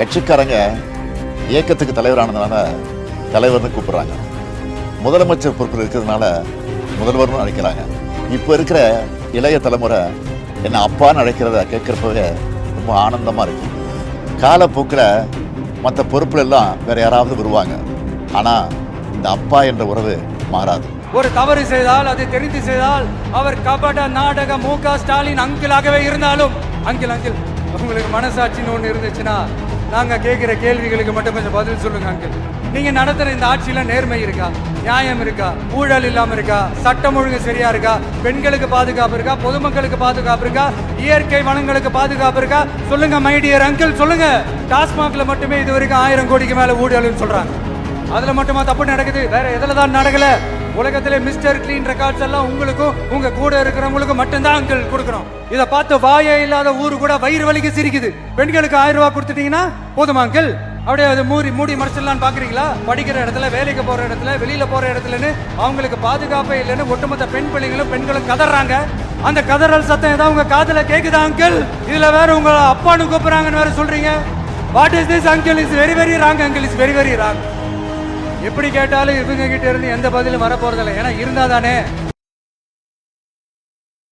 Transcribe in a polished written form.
கட்சிக்காரங்க இயக்கத்துக்கு தலைவரானதுனால தலைவர்னு கூப்பிடுறாங்க. முதலமைச்சர் பொறுப்பில் இருக்கிறதுனால முதல்வர்னு அழைக்கிறாங்க. இப்போ இருக்கிற இளைய தலைமுறை என்ன அப்பான்னு அழைக்கிறத கேட்குறப்பவே ரொம்ப ஆனந்தமாக இருக்கு. காலப்போக்கில் மற்ற பொறுப்புல எல்லாம் வேற யாராவது வருவாங்க. ஆனால் இந்த அப்பா என்ற உறவு மாறாது. ஒரு தவறு செய்தால் அதை தெரிந்து செய்தால் அவர் கபட நாடக மு.க. ஸ்டாலின் அங்கிளாகவே இருந்தாலும் அங்கிள் உங்களுக்கு மனசாட்சின்னு ஒன்று இருந்துச்சுன்னா நாங்க கேட்கிற கேள்விகளுக்கு மட்டும் கொஞ்சம் பதில் சொல்லுங்க அங்கிள். நீங்க நடத்துற இந்த ஆட்சியில நேர்மை இருக்கா, நியாயம் இருக்கா, ஊழல் இல்லாம இருக்கா, சட்டம் ஒழுங்கு சரியா இருக்கா, பெண்களுக்கு பாதுகாப்பு இருக்கா, பொதுமக்களுக்கு பாதுகாப்பு இருக்கா, இயற்கை வளங்களுக்கு பாதுகாப்பு இருக்கா? சொல்லுங்க மை டியர் அங்கிள், சொல்லுங்க. டாஸ்மாக்ல மட்டுமே இது வரைக்கும் 1000 கோடிக்கு மேல ஊழல்னு சொல்றாங்க. அதுல மட்டுமா தப்பு நடக்குது? வேற எதுல தான் நடக்கல? உலகத்திலே மிஸ்டர் கிளீன் ரெக்கார்ட்ஸ் எல்லாம் உங்களுக்கும் உங்க கூட இருக்கிறவங்களுக்கும் மட்டும்தான் அங்கிள் கொடுக்கணும். இதை பார்த்து வாயே இல்லாத ஊரு கூட வயிறு வலிக்கு சிரிக்குது. பெண்களுக்கு 1000 ரூபாய் கொடுத்துட்டீங்கன்னா போதுமா அங்கிள்? அப்படியே அது மூடி மறைச்சிடலான்னு பாக்குறீங்களா? படிக்கிற இடத்துல, வேலைக்கு போற இடத்துல, வெளியில போற இடத்துலன்னு அவங்களுக்கு பாதுகாப்பே இல்லைன்னு ஒட்டுமொத்த பெண் பிள்ளைங்களும் பெண்களும் கதறாங்க. அந்த கதறல் சத்தம் ஏதாவது உங்க காதுல கேக்குதா அங்கிள்? இதுல வேற உங்க அப்பான்னு கூப்பிடுறாங்கன்னு வேற சொல்றீங்க. What is this uncle? Is very very wrong uncle, is very very wrong. எப்படி கேட்டாலும் இவங்க கிட்ட இருந்து எந்த பதிலும் வரப்போறதில்லை. ஏன்னா இருந்தா தானே